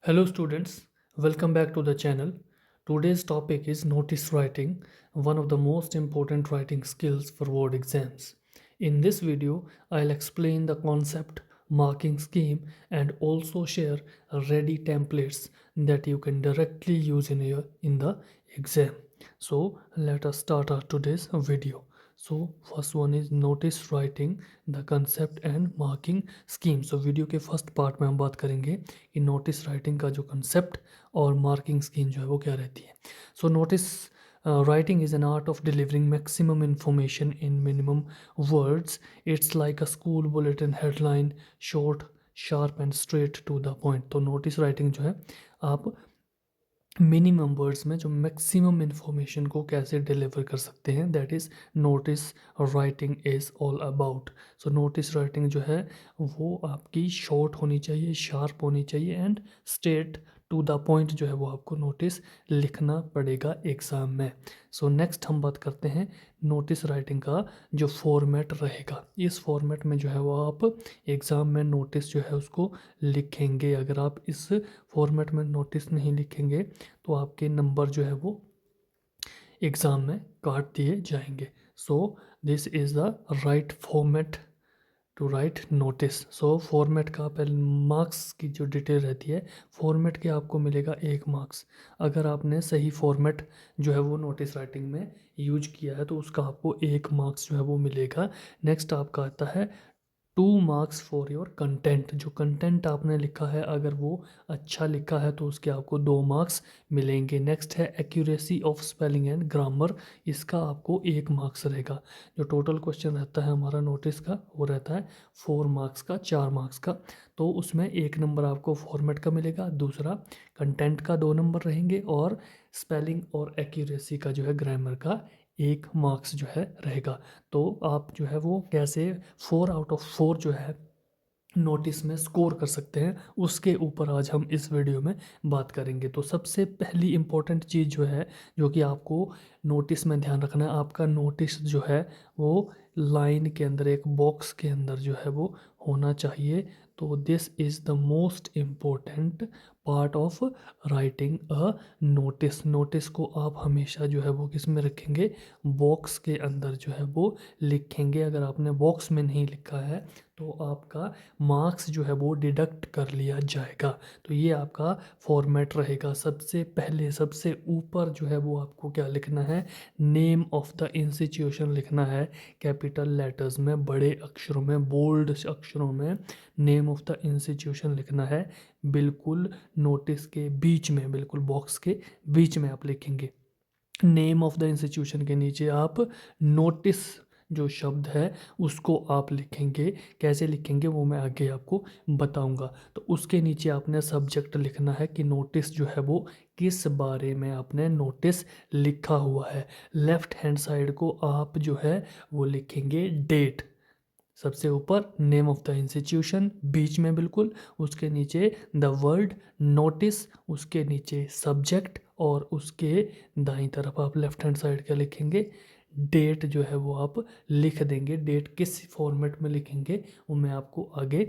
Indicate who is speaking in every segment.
Speaker 1: Hello students, welcome back to the channel. Today's topic is notice writing, one of the most important writing skills for board exams. In this video, I'll explain the concept, marking scheme and also share ready templates that you can directly use in the exam. So let us start our today's video. So first one is notice writing, the concept and marking scheme. So video के first part में हम बात करेंगे कि notice writing का जो concept और marking scheme जो है वो क्या रहती है. सो notice writing is an art of delivering maximum information in minimum words. It's like a school bulletin headline, short, sharp and straight to the point. तो नोटिस राइटिंग जो है आप मिनिमम वर्ड्स में जो मैक्सिमम इन्फॉर्मेशन को कैसे deliver कर सकते हैं, that is notice writing is all about. So notice writing जो है वो आपकी शॉर्ट होनी चाहिए, शार्प होनी चाहिए and straight to the point जो है वो आपको नोटिस लिखना पड़ेगा एग्ज़ाम में. सो नेक्स्ट हम बात करते हैं नोटिस राइटिंग का जो फॉर्मेट रहेगा. इस फॉर्मेट में जो है वो आप एग्ज़ाम में नोटिस जो है उसको लिखेंगे. अगर आप इस फॉर्मेट में नोटिस नहीं लिखेंगे तो आपके नंबर जो है वो एग्ज़ाम में काट दिए जाएंगे. So this is the right format to write notice. So format का पहले मार्क्स की जो डिटेल रहती है, फॉर्मेट के आपको मिलेगा 1 मार्क्स. अगर आपने सही फॉर्मेट जो है वो नोटिस राइटिंग में यूज किया है तो उसका आपको 1 मार्क्स जो है वो मिलेगा. नेक्स्ट आपका आता है 2 मार्क्स फॉर योर कंटेंट. जो कंटेंट आपने लिखा है अगर वो अच्छा लिखा है तो उसके आपको 2 मार्क्स मिलेंगे. नेक्स्ट है accuracy of spelling and grammar. इसका आपको 1 मार्क्स रहेगा. जो टोटल क्वेश्चन रहता है हमारा नोटिस का वो रहता है 4 मार्क्स का, 4 मार्क्स का. तो उसमें 1 नंबर आपको फॉर्मेट का मिलेगा, दूसरा कंटेंट का 2 नंबर रहेंगे और स्पेलिंग और एक्यूरेसी का जो है ग्रामर का 1 मार्क्स जो है रहेगा. तो आप जो है वो कैसे 4 आउट ऑफ 4 जो है नोटिस में स्कोर कर सकते हैं उसके ऊपर आज हम इस वीडियो में बात करेंगे. तो सबसे पहली इम्पोर्टेंट चीज़ जो है जो कि आपको नोटिस में ध्यान रखना है, आपका नोटिस जो है वो लाइन के अंदर एक बॉक्स के अंदर जो है वो होना चाहिए. तो this is the most important part of writing a notice. Notice को आप हमेशा जो है वो किस में रखेंगे, बॉक्स के अंदर जो है वो लिखेंगे. अगर आपने बॉक्स में नहीं लिखा है तो आपका मार्क्स जो है वो डिडक्ट कर लिया जाएगा. तो ये आपका फॉर्मेट रहेगा. सबसे पहले सबसे ऊपर जो है वो आपको क्या लिखना है, नेम ऑफ द इंस्टीट्यूशन लिखना है कैपिटल लेटर्स में, बड़े अक्षरों में, बोल्ड अक्षरों में नेम ऑफ द इंस्टीट्यूशन लिखना है. बिल्कुल नोटिस के बीच में, बिल्कुल बॉक्स के बीच में आप लिखेंगे. नेम ऑफ द इंस्टीट्यूशन के नीचे आप नोटिस जो शब्द है उसको आप लिखेंगे. कैसे लिखेंगे वो मैं आगे आपको बताऊंगा. तो उसके नीचे आपने सब्जेक्ट लिखना है कि नोटिस जो है वो किस बारे में आपने नोटिस लिखा हुआ है. लेफ्ट हैंड साइड को आप जो है वो लिखेंगे डेट. सबसे ऊपर नेम ऑफ द इंस्टीट्यूशन, बीच में बिल्कुल उसके नीचे द वर्ड नोटिस, उसके नीचे सब्जेक्ट और उसके दाईं तरफ आप लेफ्ट हैंड साइड का लिखेंगे डेट जो है वो आप लिख देंगे. डेट किस फॉर्मेट में लिखेंगे वो मैं आपको आगे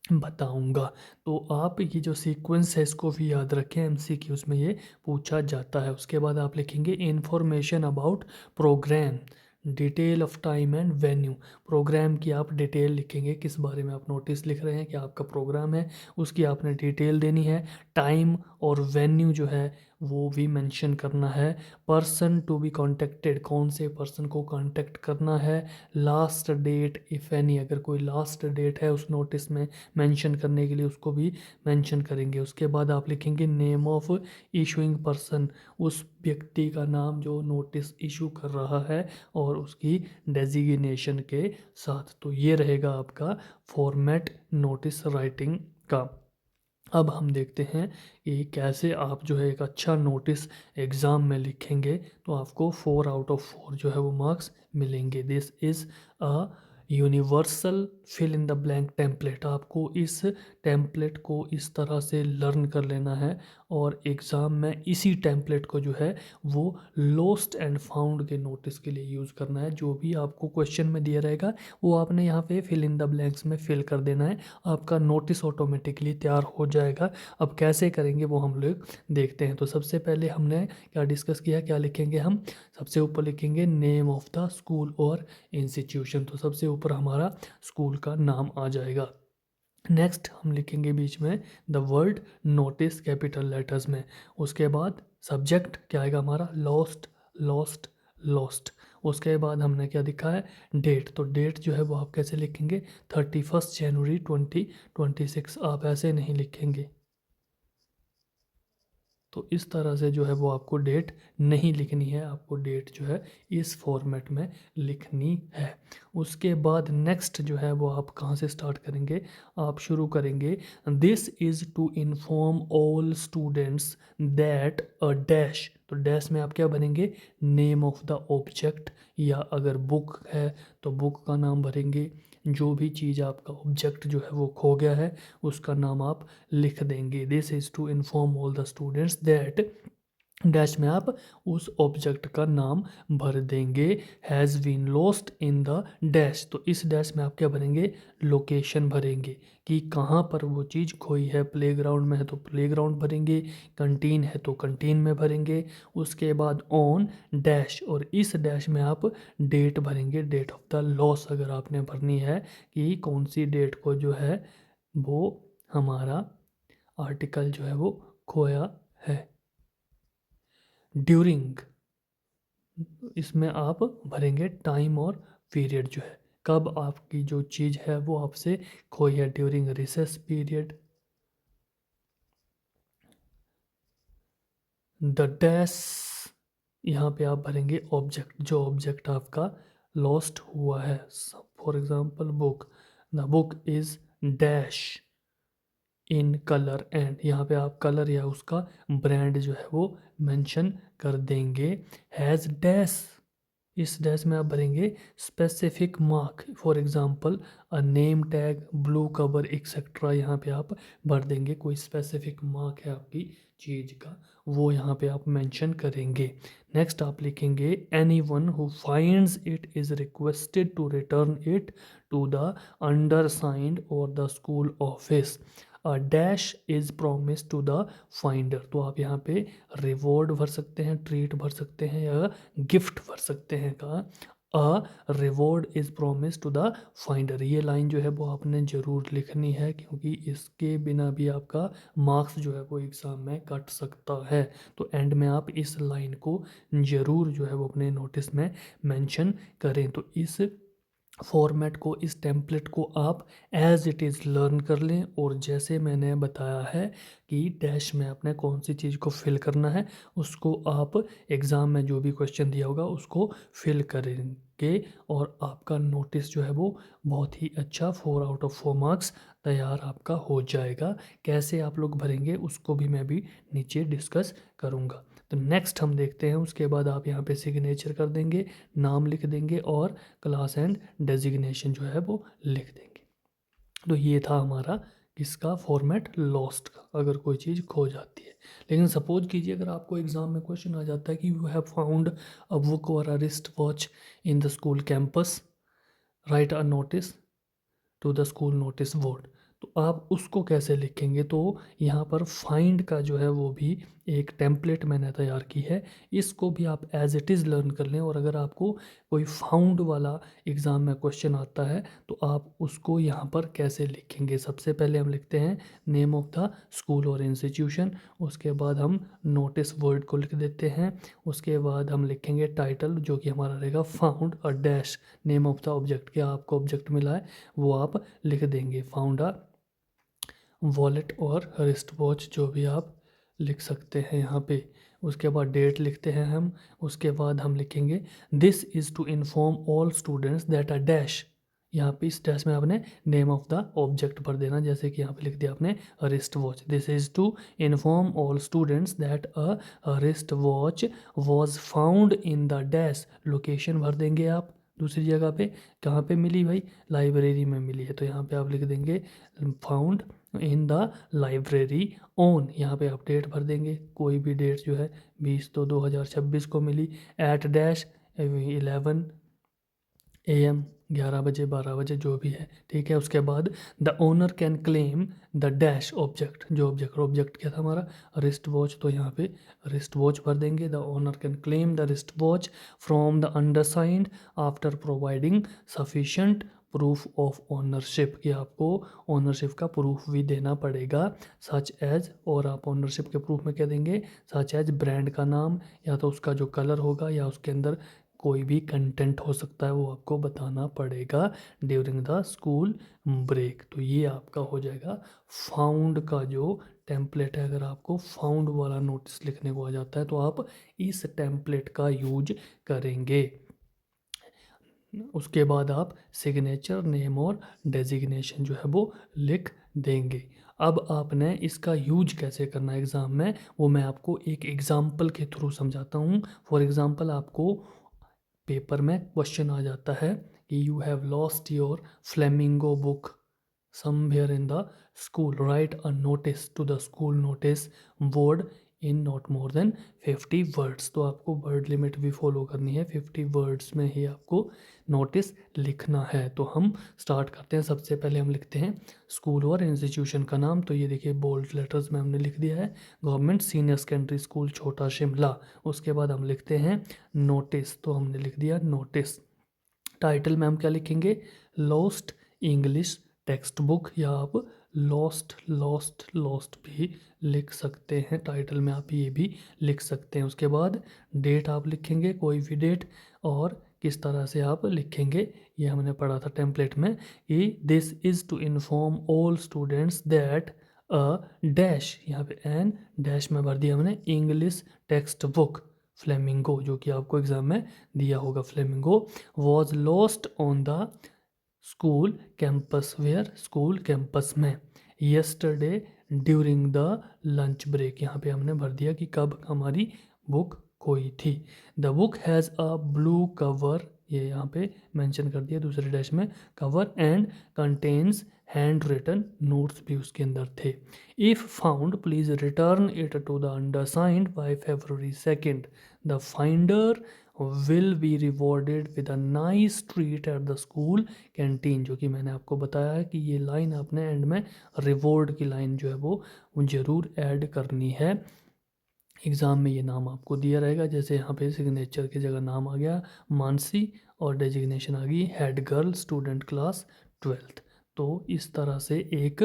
Speaker 1: बताऊंगा. तो आप ये जो सीक्वेंस है इसको भी याद रखें, एमसीक्यूज में ये पूछा जाता है. उसके बाद आप लिखेंगे information about program, detail of time and venue. Program की आप डिटेल लिखेंगे, किस बारे में आप नोटिस लिख रहे हैं कि आपका प्रोग्राम है उसकी आपने डिटेल देनी है. टाइम और वेन्यू जो है वो भी मेंशन करना है. पर्सन टू बी कॉन्टेक्टेड, कौन से पर्सन को कांटेक्ट करना है. लास्ट डेट इफ़ एनी, अगर कोई लास्ट डेट है उस नोटिस में मेंशन करने के लिए उसको भी मेंशन करेंगे. उसके बाद आप लिखेंगे नेम ऑफ इशूइंग पर्सन, उस व्यक्ति का नाम जो नोटिस इशू कर रहा है और उसकी डेजिग्नेशन के साथ. तो ये रहेगा आपका फॉर्मेट नोटिस राइटिंग का. अब हम देखते हैं कि कैसे आप जो है एक अच्छा नोटिस एग्ज़ाम में लिखेंगे तो आपको 4 आउट ऑफ 4 जो है वो मार्क्स मिलेंगे. This is a universal fill in the blank template. आपको इस टेम्पलेट को इस तरह से लर्न कर लेना है और एग्ज़ाम में इसी टेम्पलेट को जो है वो लॉस्ट एंड फाउंड के नोटिस के लिए यूज़ करना है। जो भी आपको क्वेश्चन में दिया रहेगा वो आपने यहाँ पे फिल इन द ब्लैंक्स में फिल कर देना है, आपका नोटिस ऑटोमेटिकली तैयार हो जाएगा। अब कैसे करेंगे वो हम लोग देखते हैं। तो सबसे पहले हमने क्या डिस्कस किया, क्या लिखेंगे हम, सबसे ऊपर लिखेंगे नेम ऑफ द स्कूल और इंस्टीट्यूशन। तो सबसे ऊपर हमारा स्कूल का नाम आ जाएगा। नेक्स्ट हम लिखेंगे बीच में the word notice capital letters में। उसके बाद सब्जेक्ट क्या आएगा हमारा, लॉस्ट लॉस्ट लॉस्ट। उसके बाद हमने क्या लिखा है, डेट। तो डेट जो है वो आप कैसे लिखेंगे, 31 जनवरी 2026। आप ऐसे नहीं लिखेंगे, तो इस तरह से जो है वो आपको डेट नहीं लिखनी है, आपको डेट जो है इस फॉर्मेट में लिखनी है। उसके बाद नेक्स्ट जो है वो आप कहाँ से स्टार्ट करेंगे, आप शुरू करेंगे this is to inform all students that a dash. तो डैश में आप क्या भरेंगे, नेम ऑफ द ऑब्जेक्ट, या अगर बुक है तो बुक का नाम भरेंगे। जो भी चीज़ आपका ऑब्जेक्ट जो है वो खो गया है उसका नाम आप लिख देंगे। This is to inform all the students that, dash में आप उस ऑब्जेक्ट का नाम भर देंगे। Has been lost in the dash. तो इस डैश में आप क्या भरेंगे, लोकेशन भरेंगे कि कहाँ पर वो चीज़ खोई है। प्लेग्राउंड में है तो प्लेग्राउंड भरेंगे, कंटीन है तो कंटीन में भरेंगे। उसके बाद ऑन डैश, और इस डैश में आप डेट भरेंगे, डेट ऑफ द लॉस अगर आपने भरनी है कि कौन सी डेट को जो है वो हमारा आर्टिकल जो है वो खोया है। ड्यूरिंग, इसमें आप भरेंगे टाइम और पीरियड जो है, कब आपकी जो चीज़ है वो आपसे खोई है। During recess period. The dash, यहाँ पे आप भरेंगे ऑब्जेक्ट, जो ऑब्जेक्ट आपका लॉस्ट हुआ है। For example book, the book is dash in colour and, यहाँ पे आप कलर या उसका ब्रांड जो है वो मेंशन कर देंगे। हैज़ डैश, इस डैश में आप भरेंगे specific mark, for example a name tag, blue cover etcetera. यहाँ पे आप भर देंगे कोई स्पेसिफिक मार्क है आपकी चीज़ का, वो यहाँ पे आप मेंशन करेंगे। नेक्स्ट आप लिखेंगे any one who finds it is requested to return it to the undersigned और the school office. Dash is promise to the finder. तो आप यहाँ पे रिवॉर्ड भर सकते हैं, ट्रीट भर सकते हैं, या गिफ्ट भर सकते हैं का a reward is promise to the finder. ये लाइन जो है वो आपने ज़रूर लिखनी है, क्योंकि इसके बिना भी आपका मार्क्स जो है वो एग्ज़ाम में कट सकता है। तो एंड में आप इस लाइन को ज़रूर जो है वो अपने नोटिस में मेंशन करें। तो इस फॉर्मेट को, इस टेम्पलेट को आप एज़ इट इज़ लर्न कर लें, और जैसे मैंने बताया है कि डैश में आपने कौन सी चीज़ को फिल करना है उसको आप एग्ज़ाम में जो भी क्वेश्चन दिया होगा उसको फिल करेंगे, और आपका नोटिस जो है वो बहुत ही अच्छा 4 आउट ऑफ 4 मार्क्स तैयार आपका हो जाएगा। कैसे आप लोग भरेंगे उसको भी मैं भी नीचे डिस्कस करूँगा। तो नेक्स्ट हम देखते हैं, उसके बाद आप यहाँ पे सिग्नेचर कर देंगे, नाम लिख देंगे और क्लास एंड डेजिग्नेशन जो है वो लिख देंगे। तो ये था हमारा किसका फॉर्मेट, लॉस्ट का, अगर कोई चीज़ खो जाती है। लेकिन सपोज कीजिए अगर आपको एग्ज़ाम में क्वेश्चन आ जाता है कि you have found a book और a wrist watch in the school campus, write a notice to the school notice board. तो आप उसको कैसे लिखेंगे, तो यहाँ पर फाइंड का जो है वो भी एक टेम्पलेट मैंने तैयार की है, इसको भी आप एज इट इज़ लर्न कर लें। और अगर आपको कोई फाउंड वाला एग्ज़ाम में क्वेश्चन आता है तो आप उसको यहाँ पर कैसे लिखेंगे। सबसे पहले हम लिखते हैं नेम ऑफ द स्कूल और इंस्टीट्यूशन, उसके बाद हम नोटिस वर्ड को लिख देते हैं, उसके बाद हम लिखेंगे टाइटल जो कि हमारा रहेगा found a dash name of the object, क्या आपको ऑब्जेक्ट मिला है वो आप लिख देंगे, फाउंड अ वॉलेट और रिस्ट वॉच जो भी आप लिख सकते हैं यहाँ पे। उसके बाद डेट लिखते हैं हम, उसके बाद हम लिखेंगे this is to inform all students that a dash. यहाँ पे इस डैश में आपने नेम ऑफ द ऑब्जेक्ट भर देना, जैसे कि यहाँ पे लिख दिया आपने wrist watch. This is to inform all students that a wrist watch was found in the dash, location भर देंगे आप दूसरी जगह पे कहाँ पे मिली भाई, लाइब्रेरी में मिली है, तो यहाँ पे आप लिख देंगे found in the library on, यहाँ पे आप डेट भर देंगे, कोई भी डेट जो है 20/2/2026 को मिली, एट डैश 11 AM, 11 बजे, 12 बजे, जो भी है, ठीक है। उसके बाद the owner can claim the dash object, जो ऑब्जेक्ट क्या था हमारा, रिस्ट वॉच, तो यहाँ पे रिस्ट वॉच भर देंगे। The owner can claim the wrist watch from the undersigned after providing sufficient proof of ownership, कि आपको ओनरशिप का प्रूफ भी देना पड़ेगा, सच एज, और आप ओनरशिप के प्रूफ में क्या देंगे, सच एज ब्रांड का नाम, या तो उसका जो कलर होगा, या उसके अंदर कोई भी कंटेंट हो सकता है, वो आपको बताना पड़ेगा ड्यूरिंग द स्कूल ब्रेक। तो ये आपका हो जाएगा फाउंड का जो टेम्पलेट है। अगर आपको फाउंड वाला नोटिस लिखने को आ जाता है तो आप इस टेम्पलेट का यूज करेंगे। उसके बाद आप सिग्नेचर, नेम और डेजिग्नेशन जो है वो लिख देंगे। अब आपने इसका यूज कैसे करना है एग्ज़ाम में, वो मैं आपको एक एग्ज़ाम्पल के थ्रू समझाता हूँ। फॉर एग्ज़ाम्पल, आपको पेपर में क्वेश्चन आ जाता है कि you have lost your flamingo book somewhere in the school, write a notice to the school notice board in not more than 50 words. तो आपको वर्ड लिमिट भी फॉलो करनी है, 50 वर्ड्स में ही आपको नोटिस लिखना है। तो हम स्टार्ट करते हैं। सबसे पहले हम लिखते हैं स्कूल और इंस्टीट्यूशन का नाम, तो ये देखिए बोल्ड लेटर्स में हमने लिख दिया है, गवर्नमेंट सीनियर सेकेंडरी स्कूल छोटा शिमला। उसके बाद हम लिखते हैं नोटिस, तो हमने लिख दिया नोटिस। टाइटल में हम क्या लिखेंगे, लॉस्ट इंग्लिश टेक्स्ट बुक, या आप लॉस्ट लॉस्ट लॉस्ट भी लिख सकते हैं, टाइटल में आप ये भी लिख सकते हैं। उसके बाद डेट आप लिखेंगे, कोई भी डेट, और किस तरह से आप लिखेंगे ये हमने पढ़ा था टेम्पलेट में, कि this is to inform all students that a dash, यहाँ पे एन डैश में भर दिया हमने, इंग्लिश टेक्स्ट बुक फ्लेमिंगो, जो कि आपको एग्जाम में दिया होगा, flamingo was lost on the school campus, where, school campus में, yesterday during the lunch break, यहाँ पे हमने भर दिया कि कब हमारी बुक खोई थी। The book has a blue cover, ये यहाँ पे मेंशन कर दिया दूसरे डैश में, cover, and contains hand written notes भी उसके अंदर थे। If found please return it to the undersigned by February 2nd। The finder will be rewarded with a nice treat at the school canteen, जो कि मैंने आपको बताया है कि ये लाइन आपने एंड में रिवॉर्ड की लाइन जो है वो ज़रूर ऐड करनी है। एग्ज़ाम में ये नाम आपको दिया रहेगा, जैसे यहाँ पे सिग्नेचर की जगह नाम आ गया मानसी, और डेजिग्नेशन आ गई head girl student class 12th। तो इस तरह से एक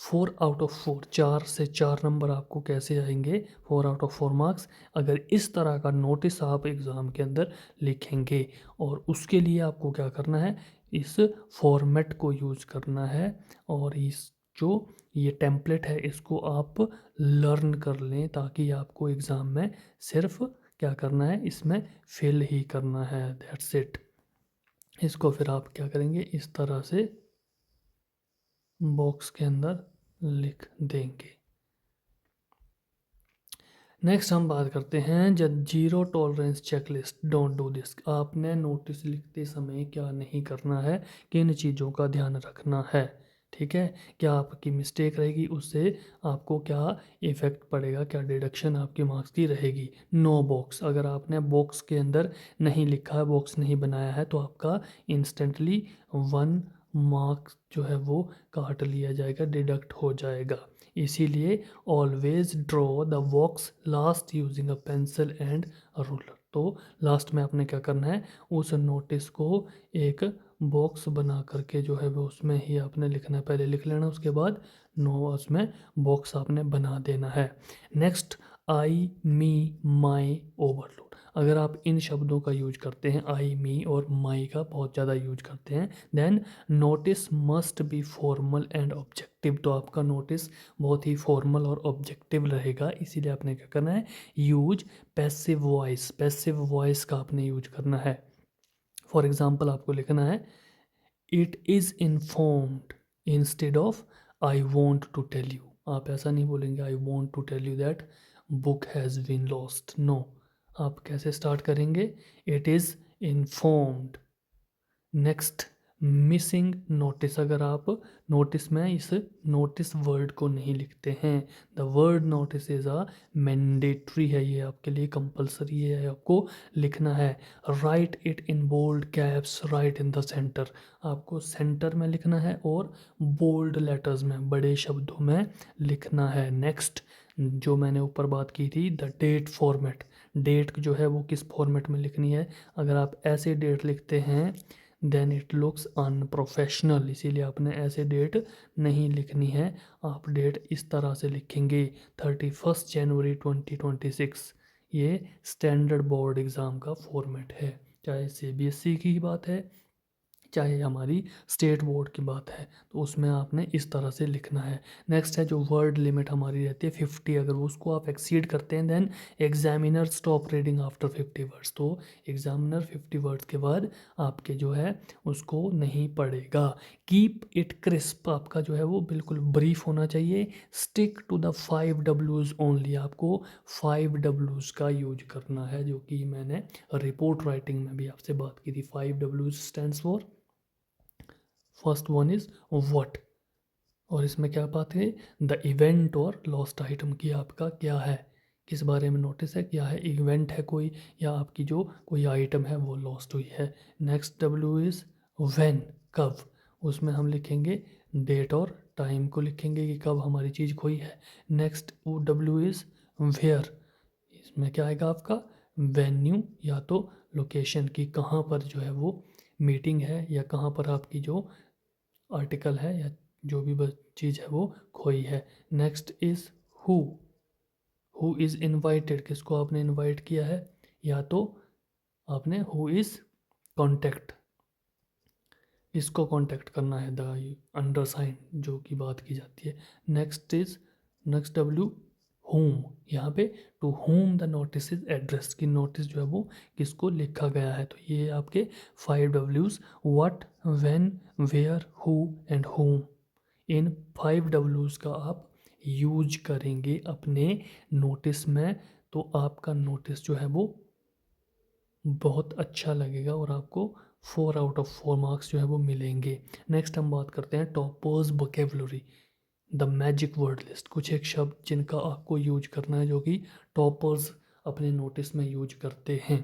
Speaker 1: 4/4, 4 से 4 नंबर आपको कैसे आएंगे, 4/4 मार्क्स, अगर इस तरह का नोटिस आप एग्ज़ाम के अंदर लिखेंगे। और उसके लिए आपको क्या करना है, इस फॉर्मेट को यूज़ करना है, और इस जो ये टेम्पलेट है इसको आप लर्न कर लें, ताकि आपको एग्ज़ाम में सिर्फ क्या करना है, इसमें फिल ही करना है, दैट्स इट। इसको फिर आप क्या करेंगे, इस तरह से बॉक्स के अंदर लिख देंगे। नेक्स्ट हम बात करते हैं जब zero tolerance checklist, don't do this. आपने नोटिस लिखते समय क्या नहीं करना है, किन चीज़ों का ध्यान रखना है, ठीक है। क्या आपकी मिस्टेक रहेगी, उससे आपको क्या इफ़ेक्ट पड़ेगा, क्या डिडक्शन आपके मार्क्स की रहेगी। नो बॉक्स, अगर आपने बॉक्स के अंदर नहीं लिखा है, बॉक्स नहीं बनाया है, तो आपका इंस्टेंटली 1 मार्क्स जो है वो काट लिया जाएगा, डिडक्ट हो जाएगा। इसीलिए always draw the box last using a pencil and ruler. तो लास्ट में आपने क्या करना है, उस नोटिस को एक बॉक्स बना करके जो है वो उसमें ही आपने लिखना है, पहले लिख लेना, उसके बाद नो उसमें बॉक्स आपने बना देना है। नेक्स्ट, आई मी माई ओवरलोड। अगर आप इन शब्दों का यूज करते हैं, आई मी और माई का बहुत ज़्यादा यूज करते हैं, then notice must be formal and objective. तो आपका नोटिस बहुत ही फॉर्मल और ऑब्जेक्टिव रहेगा, इसीलिए आपने क्या करना है, use passive voice, passive voice का आपने यूज करना है। फॉर एग्जाम्पल आपको लिखना है, it is informed instead of I want to tell you. आप ऐसा नहीं बोलेंगे I want to tell you that book has been lost, no. आप कैसे स्टार्ट करेंगे, it is informed next, missing notice. अगर आप नोटिस में इस नोटिस वर्ड को नहीं लिखते हैं, the word notice is a mandatory है, ये आपके लिए कंपलसरी है, आपको लिखना है। Write it in bold caps, write in the centre, आपको सेंटर में लिखना है और बोल्ड लेटर्स में, बड़े शब्दों में लिखना है। नेक्स्ट, जो मैंने ऊपर बात की थी, द डेट फॉर्मेट, डेट जो है वो किस फॉर्मेट में लिखनी है। अगर आप ऐसे डेट लिखते हैं देन इट लुक्स अनप्रोफेशनल, इसीलिए आपने ऐसे डेट नहीं लिखनी है, आप डेट इस तरह से लिखेंगे 31 जनवरी 2026। ये स्टैंडर्ड बोर्ड एग्ज़ाम का फॉर्मेट है, चाहे सीबीएसई की बात है चाहे हमारी स्टेट बोर्ड की बात है, तो उसमें आपने इस तरह से लिखना है। नेक्स्ट है जो वर्ड लिमिट हमारी रहती है 50, अगर उसको आप एक्सीड करते हैं then examiner stop reading after 50 words, तो एग्जामिनर 50 वर्ड्स के बाद आपके जो है उसको नहीं पढ़ेगा। कीप इट क्रिस्प, आपका जो है वो बिल्कुल ब्रीफ होना चाहिए। Stick to the 5 Ws only, आपको 5 Ws का यूज करना है, जो कि मैंने रिपोर्ट राइटिंग में भी आपसे बात की थी। 5 Ws stands for, first one is what, और इसमें क्या बात है, द इवेंट और लॉस्ट आइटम की आपका क्या है, किस बारे में नोटिस है, क्या है, इवेंट है कोई, या आपकी जो कोई आइटम है वो लॉस्ट हुई है। नेक्स्ट डब्ल्यू इज व्हेन, कब, उसमें हम लिखेंगे डेट और टाइम को लिखेंगे कि कब हमारी चीज़ खोई है। नेक्स्ट डब्ल्यू इज वेयर, इसमें क्या आएगा आपका वेन्यू, या तो लोकेशन की कहाँ पर जो है वो मीटिंग है, या कहाँ पर आपकी जो आर्टिकल है या जो भी चीज़ है वो खोई है। Next is who, who is invited, किसको आपने इनवाइट किया है, या तो आपने हु इज़ कॉन्टेक्ट, इसको कांटेक्ट करना है, द अंडर साइन जो की बात की जाती है। नेक्स्ट डब्ल्यू होम, यहाँ पे to whom the notice is address, की नोटिस जो है वो किसको लिखा गया है, तो ये आपके 5 Ws, what, when, where, who and whom, इन 5 Ws का आप यूज करेंगे अपने नोटिस में, तो आपका नोटिस जो है वो बहुत अच्छा लगेगा और आपको 4 आउट ऑफ 4 मार्क्स जो है वो मिलेंगे। नेक्स्ट हम बात करते हैं toppers vocabulary, the magic word list, कुछ एक शब्द जिनका आपको यूज करना है जो कि टॉपर्स अपने नोटिस में यूज करते हैं।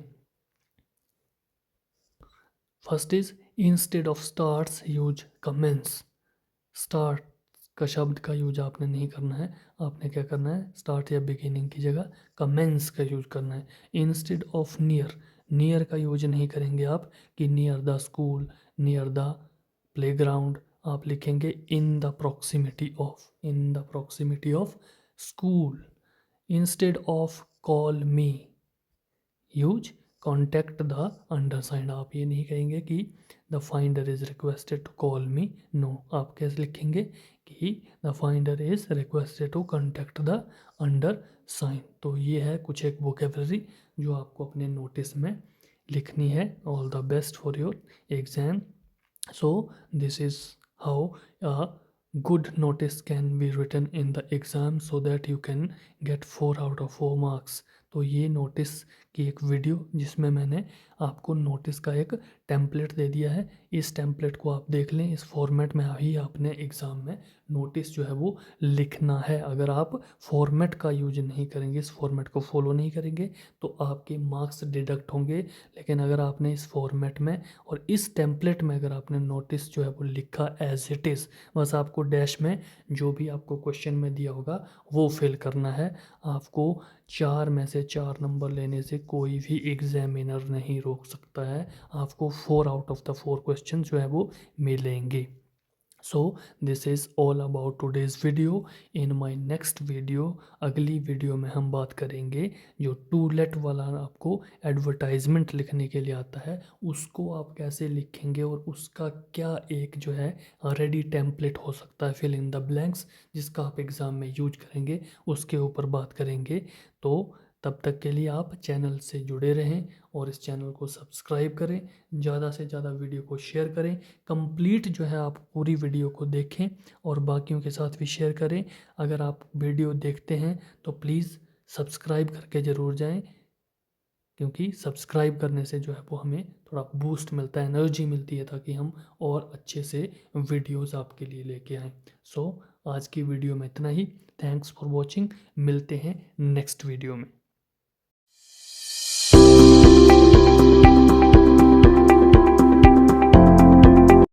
Speaker 1: First is instead of stars use commas, start का शब्द का यूज आपने नहीं करना है, आपने क्या करना है, स्टार्ट या बिगिनिंग की जगह कमेंस का यूज करना है। इंस्टेड ऑफ नियर, नियर का यूज नहीं करेंगे आप कि near the school, near the playground, आप लिखेंगे in the proximity of, in the proximity of school. Instead of call me use contact the undersigned, आप ये नहीं कहेंगे कि the finder is requested to call me, no, आप कैसे लिखेंगे कि the finder is requested to contact the under sign. तो ये है कुछ एक वोकेबलरी जो आपको अपने नोटिस में लिखनी है। All the best for your exam. So this is how a good notice can be written in the exam so that you can get 4 out of 4 marks। तो ये नोटिस की एक वीडियो जिसमें मैंने आपको नोटिस का एक टेम्पलेट दे दिया है, इस टेम्पलेट को आप देख लें, इस फॉर्मेट में ही आपने एग्ज़ाम में नोटिस जो है वो लिखना है। अगर आप फॉर्मेट का यूज नहीं करेंगे, इस फॉर्मेट को फॉलो नहीं करेंगे तो आपके मार्क्स डिडक्ट होंगे। लेकिन अगर आपने इस फॉर्मेट में और इस टेम्पलेट में अगर आपने नोटिस जो है वो लिखा एज इट इज़, बस आपको डैश में जो भी आपको क्वेश्चन में दिया होगा वो फिल करना है, आपको 4 में से 4 नंबर लेने से कोई भी एग्जामिनर नहीं रोक सकता है, आपको 4 आउट ऑफ द 4 क्वेश्चन जो है वो मिलेंगे। सो this is all about today's video. In my next video, अगली वीडियो में हम बात करेंगे जो टूलेट वाला आपको एडवर्टाइजमेंट लिखने के लिए आता है, उसको आप कैसे लिखेंगे और उसका क्या एक जो है रेडी टेम्पलेट हो सकता है, फिल इन द ब्लैंक्स, जिसका आप एग्ज़ाम में यूज करेंगे, उसके ऊपर बात करेंगे। तो तब तक के लिए आप चैनल से जुड़े रहें और इस चैनल को सब्सक्राइब करें, ज़्यादा से ज़्यादा वीडियो को शेयर करें, कंप्लीट जो है आप पूरी वीडियो को देखें और बाकियों के साथ भी शेयर करें। अगर आप वीडियो देखते हैं तो प्लीज़ सब्सक्राइब करके ज़रूर जाएं। क्योंकि सब्सक्राइब करने से जो है वो हमें थोड़ा बूस्ट मिलता है, एनर्जी मिलती है, ताकि हम और अच्छे से वीडियोस आपके लिए लेके आएँ। सो आज की वीडियो में इतना ही। Thanks for watching. मिलते हैं नेक्स्ट वीडियो में।